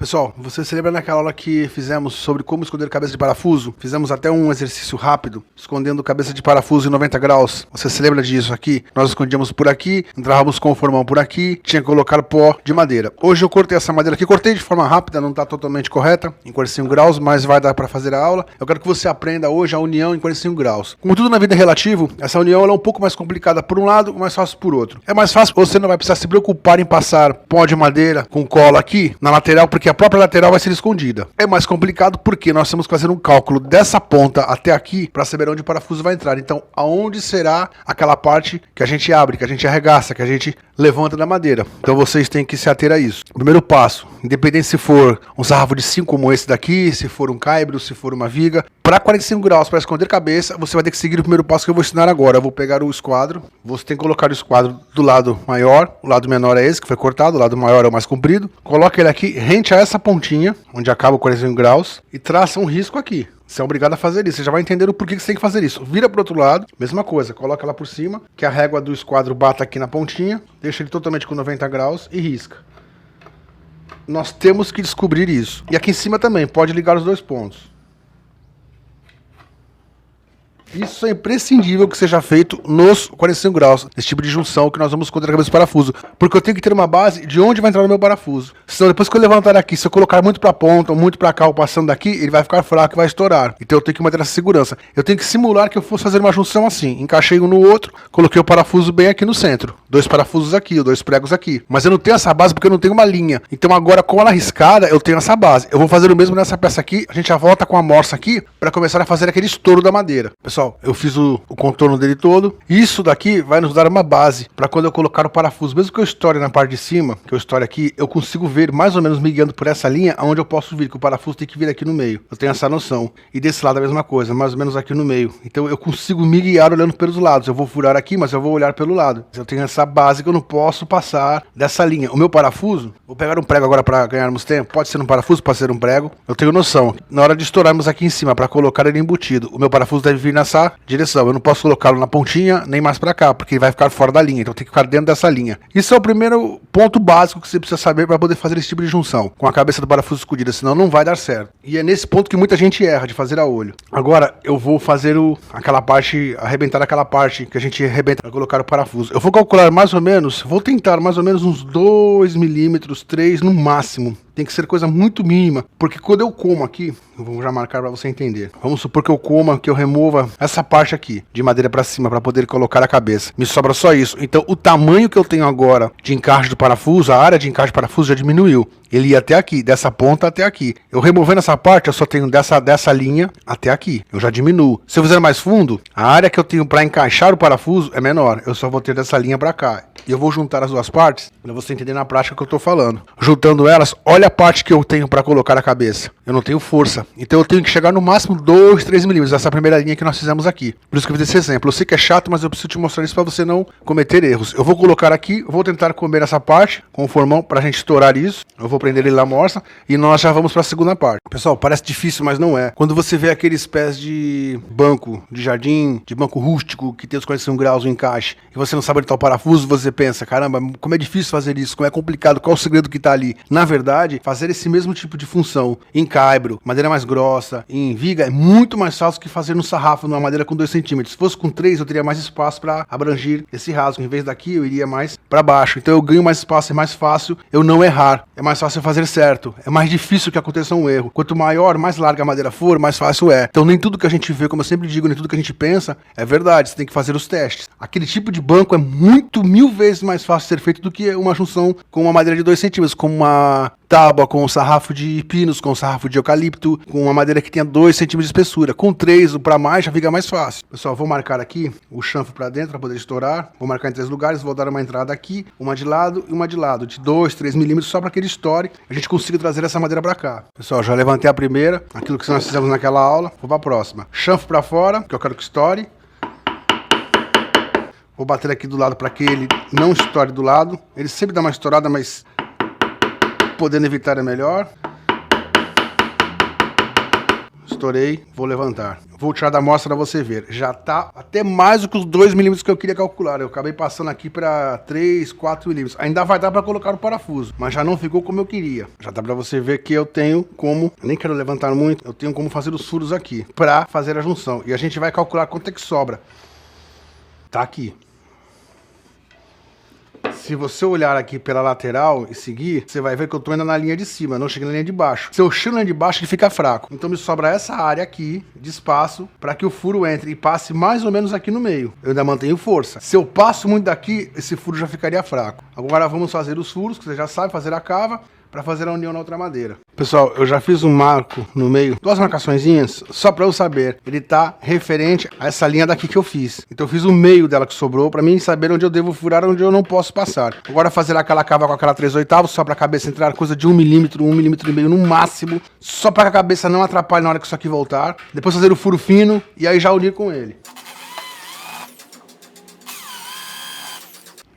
Pessoal, você se lembra naquela aula que fizemos sobre como esconder cabeça de parafuso? Fizemos até um exercício rápido, escondendo cabeça de parafuso em 90 graus. Você se lembra disso aqui? Nós escondíamos por aqui, entrávamos com o formão por aqui, tinha que colocar pó de madeira. Hoje eu cortei essa madeira aqui, cortei de forma rápida, não está totalmente correta, em 45 graus, mas vai dar para fazer a aula. Eu quero que você aprenda hoje a união em 45 graus. Como tudo na vida é relativo, essa união ela é um pouco mais complicada por um lado, mais fácil por outro. É mais fácil, você não vai precisar se preocupar em passar pó de madeira com cola aqui na lateral, porque a própria lateral vai ser escondida. É mais complicado porque nós temos que fazer um cálculo dessa ponta até aqui para saber onde o parafuso vai entrar. Então, aonde será aquela parte que a gente abre, que a gente arregaça, que a gente levanta da madeira? Então, vocês têm que se ater a isso. Primeiro passo, independente se for um sarrafo de 5 como esse daqui, se for um caibro, se for uma viga, para 45 graus, para esconder cabeça, você vai ter que seguir o primeiro passo que eu vou ensinar agora. Eu vou pegar o esquadro, você tem que colocar o esquadro do lado maior, o lado menor é esse que foi cortado, o lado maior é o mais comprido. Coloca ele aqui rente a essa pontinha, onde acaba o 45 graus, e traça um risco aqui. Você é obrigado a fazer isso, você já vai entender o porquê que você tem que fazer isso. Vira para o outro lado, mesma coisa, coloca lá por cima, que a régua do esquadro bata aqui na pontinha, deixa ele totalmente com 90 graus e risca. Nós temos que descobrir isso. E aqui em cima também, pode ligar os dois pontos. Isso é imprescindível que seja feito nos 45 graus, esse tipo de junção que nós vamos esconder a cabeça do parafuso. Porque eu tenho que ter uma base de onde vai entrar o meu parafuso. Senão depois que eu levantar aqui, se eu colocar muito para a ponta ou muito para cá ou passando daqui, ele vai ficar fraco e vai estourar. Então eu tenho que manter essa segurança. Eu tenho que simular que eu fosse fazer uma junção assim. Encaixei um no outro, coloquei o parafuso bem aqui no centro. 2 parafusos aqui, 2 pregos aqui. Mas eu não tenho essa base porque eu não tenho uma linha. Então agora com ela riscada, eu tenho essa base. Eu vou fazer o mesmo nessa peça aqui. A gente já volta com a morsa aqui para começar a fazer aquele estouro da madeira. Pessoal, eu fiz o contorno dele todo. Isso daqui vai nos dar uma base para quando eu colocar o parafuso. Mesmo que eu estoure na parte de cima, que eu estoure aqui, eu consigo ver mais ou menos me guiando por essa linha, onde eu posso vir, que o parafuso tem que vir aqui no meio. Eu tenho essa noção. E desse lado a mesma coisa, mais ou menos aqui no meio. Então eu consigo me guiar olhando pelos lados. Eu vou furar aqui, mas eu vou olhar pelo lado. Eu tenho essa base que eu não posso passar dessa linha. O meu parafuso, vou pegar um prego agora para ganharmos tempo. Pode ser um parafuso, pode ser um prego. Eu tenho noção. Na hora de estourarmos aqui em cima para colocar ele embutido, o meu parafuso deve vir nessa direção. Eu não posso colocá-lo na pontinha, nem mais para cá, porque ele vai ficar fora da linha, então tem que ficar dentro dessa linha. Isso é o primeiro ponto básico que você precisa saber para poder fazer esse tipo de junção, com a cabeça do parafuso escondida, senão não vai dar certo. E é nesse ponto que muita gente erra, de fazer a olho. Agora, eu vou fazer aquela parte, arrebentar aquela parte que a gente arrebenta para colocar o parafuso. Eu vou calcular mais ou menos, vou tentar mais ou menos uns 2 milímetros, 3 no máximo. Tem que ser coisa muito mínima, porque quando eu como aqui, eu vou já marcar para você entender. Vamos supor que eu coma, que eu remova essa parte aqui, de madeira para cima, para poder colocar a cabeça. Me sobra só isso. Então o tamanho que eu tenho agora de encaixe do parafuso, a área de encaixe do parafuso já diminuiu. Ele ia até aqui, dessa ponta até aqui. Eu removendo essa parte, eu só tenho dessa linha até aqui. Eu já diminuo. Se eu fizer mais fundo, a área que eu tenho para encaixar o parafuso é menor. Eu só vou ter dessa linha para cá. E eu vou juntar as duas partes para você entender na prática o que eu estou falando. Juntando elas, olha a parte que eu tenho para colocar a cabeça. Eu não tenho força. Então eu tenho que chegar no máximo 2, 3 milímetros. Essa primeira linha que nós fizemos aqui. Por isso que eu fiz esse exemplo. Eu sei que é chato, mas eu preciso te mostrar isso para você não cometer erros. Eu vou colocar aqui, vou tentar comer essa parte com o formão para a gente estourar isso. Eu vou prender ele lá morsa e nós já vamos para a segunda parte. Pessoal, parece difícil, mas não é. Quando você vê aqueles pés de banco de jardim, de banco rústico, que tem os 45 graus o encaixe, e você não sabe onde está o parafuso, você pensa, caramba, como é difícil fazer isso, como é complicado, qual o segredo que está ali? Na verdade, fazer esse mesmo tipo de função em caibro, madeira mais grossa, em viga, é muito mais fácil que fazer no sarrafo, numa madeira com 2 centímetros. Se fosse com 3, eu teria mais espaço para abranger esse rasgo. Em vez daqui, eu iria mais para baixo. Então eu ganho mais espaço, é mais fácil eu não errar. É mais fácil eu fazer certo. É mais difícil que aconteça um erro. Quanto maior, mais larga a madeira for, mais fácil é. Então nem tudo que a gente vê, como eu sempre digo, nem tudo que a gente pensa é verdade. Você tem que fazer os testes. Aquele tipo de banco é muito, 1000 vezes mais fácil de ser feito do que uma junção com uma madeira de 2 centímetros, com uma tábua, com um sarrafo de pinos, com um sarrafo de eucalipto, com uma madeira que tenha 2 centímetros de espessura. Com 3 ou para mais já fica mais fácil. Pessoal, vou marcar aqui o chanfro para dentro para poder estourar. Vou marcar em 3 lugares, vou dar uma entrada aqui, uma de lado e uma de lado, de 2, 3 milímetros, só para que ele estoure, a gente consiga trazer essa madeira para cá. Pessoal, já levantei a primeira, aquilo que nós fizemos naquela aula, vou para a próxima. Chanfro para fora, que eu quero que estoure. Vou bater aqui do lado para que ele não estoure do lado. Ele sempre dá uma estourada, mas podendo evitar é melhor. estourei, vou levantar. Vou tirar da amostra pra você ver. Já tá até mais do que os 2 milímetros que eu queria calcular. Eu acabei passando aqui pra 3, 4 milímetros. Ainda vai dar pra colocar o parafuso, mas já não ficou como eu queria. Já dá pra você ver que eu tenho como, nem quero levantar muito, eu tenho como fazer os furos aqui pra fazer a junção. E a gente vai calcular quanto é que sobra. Tá aqui. Se você olhar aqui pela lateral e seguir, você vai ver que eu tô indo na linha de cima, não cheguei na linha de baixo. Se eu chego na linha de baixo, ele fica fraco. Então me sobra essa área aqui de espaço para que o furo entre e passe mais ou menos aqui no meio. Eu ainda mantenho força. Se eu passo muito daqui, esse furo já ficaria fraco. Agora vamos fazer os furos, que você já sabe, fazer a cava, para fazer a união na outra madeira. Pessoal, eu já fiz um marco no meio, 2 marcaçõezinhas, só para eu saber. Ele tá referente a essa linha daqui que eu fiz. Então eu fiz o meio dela que sobrou, para mim saber onde eu devo furar, onde eu não posso passar. Agora fazer aquela cava com aquela 3/8, só para a cabeça entrar coisa de 1 milímetro, 1,5 milímetro no máximo, só para que a cabeça não atrapalhe na hora que isso aqui voltar. Depois fazer o furo fino e aí já unir com ele.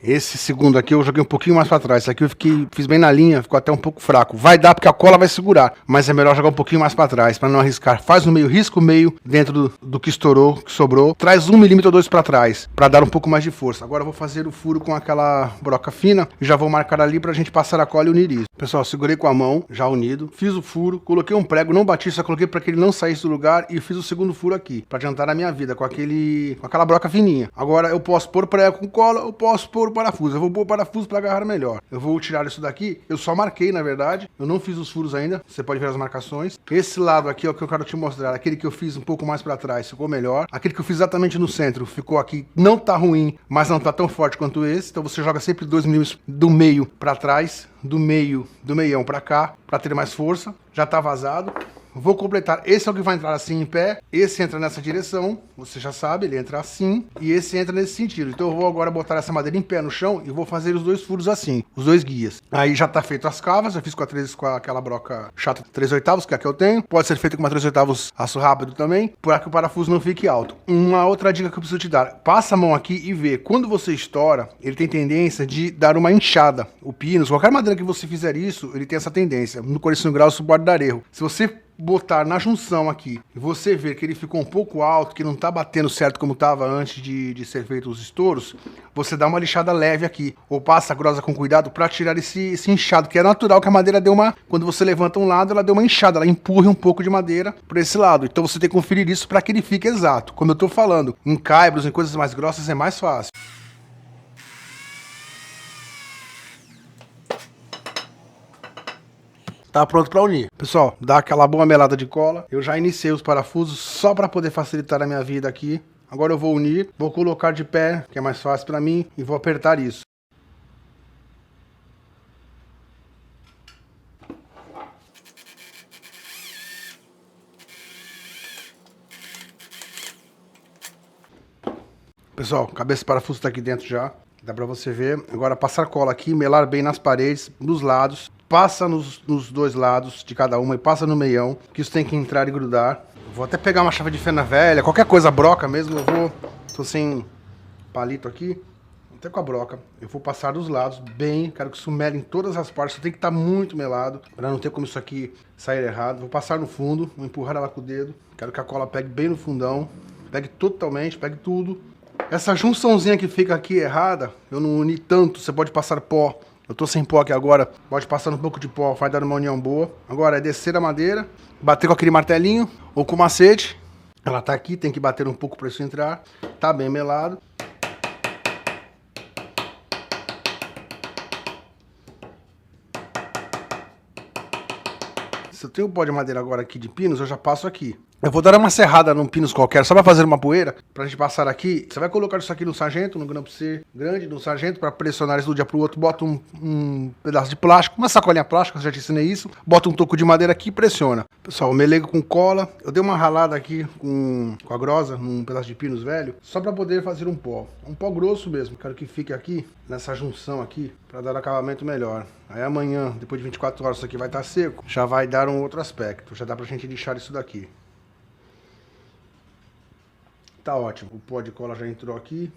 Esse segundo aqui eu joguei um pouquinho mais para trás. Esse aqui eu fiz bem na linha, ficou até um pouco fraco. Vai dar porque a cola vai segurar, mas é melhor jogar um pouquinho mais para trás, para não arriscar. Faz no meio, risca o meio dentro do que estourou, que sobrou. Traz 1 milímetro ou 2 para trás, para dar um pouco mais de força. Agora eu vou fazer o furo com aquela broca fina e já vou marcar ali pra gente passar a cola e unir isso. Pessoal, segurei com a mão, já unido. Fiz o furo, coloquei um prego, não bati, só coloquei para que ele não saísse do lugar e fiz o segundo furo aqui, para adiantar a minha vida com aquela broca fininha. Agora eu posso pôr prego com cola, eu posso pôr parafuso. Eu vou pôr parafuso para agarrar melhor. Eu vou tirar isso daqui. Eu só marquei, na verdade. Eu não fiz os furos ainda. Você pode ver as marcações. Esse lado aqui é o que eu quero te mostrar. Aquele que eu fiz um pouco mais para trás ficou melhor. Aquele que eu fiz exatamente no centro ficou aqui. Não tá ruim, mas não tá tão forte quanto esse. Então você joga sempre 2 milímetros do meio para trás, do meião para cá, para ter mais força. Já tá vazado. Vou completar, esse é o que vai entrar assim em pé, esse entra nessa direção, você já sabe, ele entra assim, e esse entra nesse sentido. Então eu vou agora botar essa madeira em pé no chão e vou fazer os 2 furos assim, os 2 guias. Aí já tá feito as cavas, eu fiz com aquela broca chata 3/8, que é a que eu tenho. Pode ser feito com uma 3/8 aço rápido também, para que o parafuso não fique alto. Uma outra dica que eu preciso te dar, passa a mão aqui e vê, quando você estoura, ele tem tendência de dar uma inchada. O pinus, qualquer madeira que você fizer isso, ele tem essa tendência. No 45 graus isso pode dar erro. Se você botar na junção aqui e você ver que ele ficou um pouco alto, que não tá batendo certo como tava antes de ser feito os estouros, você dá uma lixada leve aqui, ou passa a grosa com cuidado para tirar esse inchado, que é natural que a madeira deu uma, quando você levanta um lado, ela deu uma inchada, ela empurra um pouco de madeira para esse lado. Então você tem que conferir isso para que ele fique exato. Como eu tô falando, em caibros, em coisas mais grossas é mais fácil. Tá pronto para unir. Pessoal, dá aquela boa melada de cola. Eu já iniciei os parafusos só para poder facilitar a minha vida aqui. Agora eu vou unir, vou colocar de pé, que é mais fácil para mim, e vou apertar isso. Pessoal, cabeça do parafuso tá aqui dentro já. Dá para você ver. Agora passar cola aqui, melar bem nas paredes, nos lados. Passa nos 2 lados de cada uma e passa no meião, que isso tem que entrar e grudar. Vou até pegar uma chave de fenda velha, qualquer coisa broca mesmo, tô sem palito aqui, até com a broca. Eu vou passar dos lados bem, quero que isso mele em todas as partes, tem que estar muito melado, para não ter como isso aqui sair errado. Vou passar no fundo, vou empurrar ela com o dedo, quero que a cola pegue bem no fundão, pegue totalmente, pegue tudo. Essa junçãozinha que fica aqui errada, eu não uni tanto, você pode passar pó. Eu tô sem pó aqui agora, pode passar um pouco de pó, vai dar uma união boa. Agora é descer a madeira, bater com aquele martelinho ou com o macete. Ela tá aqui, tem que bater um pouco para isso entrar. Tá bem melado. Se eu tenho pó de madeira agora aqui de pinos, eu já passo aqui. Eu vou dar uma serrada num pinos qualquer, só para fazer uma poeira, pra gente passar aqui. Você vai colocar isso aqui no sargento, no grampo C grande, no sargento, para pressionar isso de um dia pro outro. Bota um pedaço de plástico, uma sacolinha plástica, eu já te ensinei isso. Bota um toco de madeira aqui e pressiona. Pessoal, eu melego com cola. Eu dei uma ralada aqui com a grosa, num pedaço de pinos velho, só para poder fazer um pó. Um pó grosso mesmo. Quero que fique aqui, nessa junção aqui, para dar um acabamento melhor. Aí amanhã, depois de 24 horas, isso aqui vai estar seco. Já vai dar um outro aspecto. Já dá pra gente lixar isso daqui. Tá ótimo, o pó de cola já entrou aqui.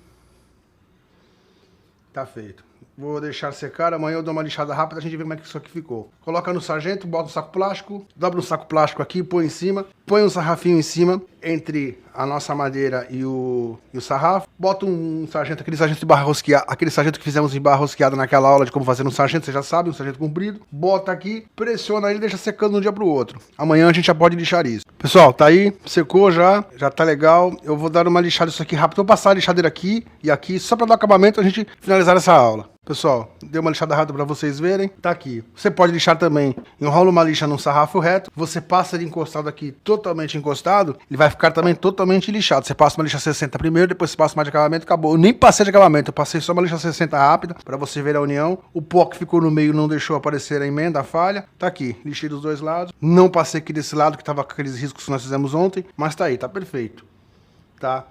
Tá feito. Vou deixar secar, amanhã eu dou uma lixada rápida, a gente vê como é que isso aqui ficou. Coloca no sargento, bota um saco plástico, dobra um saco plástico aqui, põe em cima põe um sarrafinho em cima, entre a nossa madeira e o sarrafo, bota um sargento, aquele sargento de barra rosqueada, aquele sargento que fizemos em barra rosqueada naquela aula de como fazer um sargento, você já sabe, um sargento comprido, bota aqui, pressiona ele e deixa secando de um dia pro outro. Amanhã a gente já pode lixar isso. Pessoal, tá aí, secou já tá legal, eu vou dar uma lixada isso aqui rápido, vou passar a lixadeira aqui e aqui, só pra dar acabamento a gente finalizar essa aula. Pessoal, dei uma lixada rápida para vocês verem. Tá aqui. Você pode lixar também. Enrola uma lixa num sarrafo reto. Você passa ele encostado aqui, totalmente encostado. Ele vai ficar também totalmente lixado. Você passa uma lixa 60 primeiro, depois você passa uma de acabamento, acabou. Eu nem passei de acabamento, eu passei só uma lixa 60 rápida para você ver a união. O pó que ficou no meio não deixou aparecer a emenda, a falha. Tá aqui. Lixei dos dois lados. Não passei aqui desse lado que tava com aqueles riscos que nós fizemos ontem, mas tá aí, tá perfeito. Tá?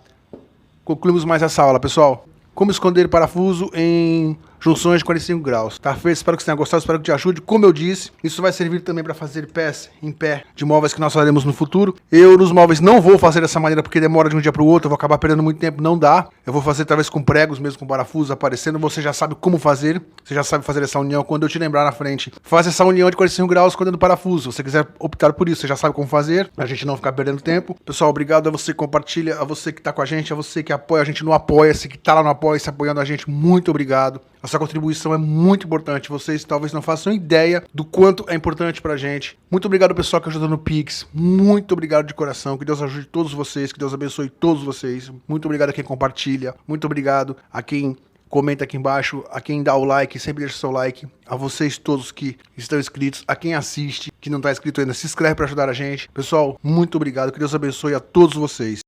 Concluímos mais essa aula, pessoal. Como esconder parafuso em junções de 45 graus. Tá feito? Espero que você tenha gostado, espero que te ajude. Como eu disse, isso vai servir também para fazer pés em pé de móveis que nós faremos no futuro. Eu nos móveis não vou fazer dessa maneira porque demora de um dia para o outro, eu vou acabar perdendo muito tempo, não dá. Eu vou fazer talvez com pregos mesmo, com parafusos aparecendo. Você já sabe como fazer, você já sabe fazer essa união. Quando eu te lembrar na frente, faz essa união de 45 graus escondendo o parafuso. Se você quiser optar por isso, você já sabe como fazer, a gente não ficar perdendo tempo. Pessoal, obrigado a você que compartilha, a você que tá com a gente, a você que apoia a gente no Apoia-se, que tá lá no Apoia-se apoiando a gente, muito obrigado. A sua contribuição é muito importante. Vocês talvez não façam ideia do quanto é importante pra gente. Muito obrigado, pessoal, que ajuda no Pix. Muito obrigado de coração. Que Deus ajude todos vocês. Que Deus abençoe todos vocês. Muito obrigado a quem compartilha. Muito obrigado a quem comenta aqui embaixo. A quem dá o like. Sempre deixa o seu like. A vocês todos que estão inscritos. A quem assiste, que não tá inscrito ainda, se inscreve pra ajudar a gente. Pessoal, muito obrigado. Que Deus abençoe a todos vocês.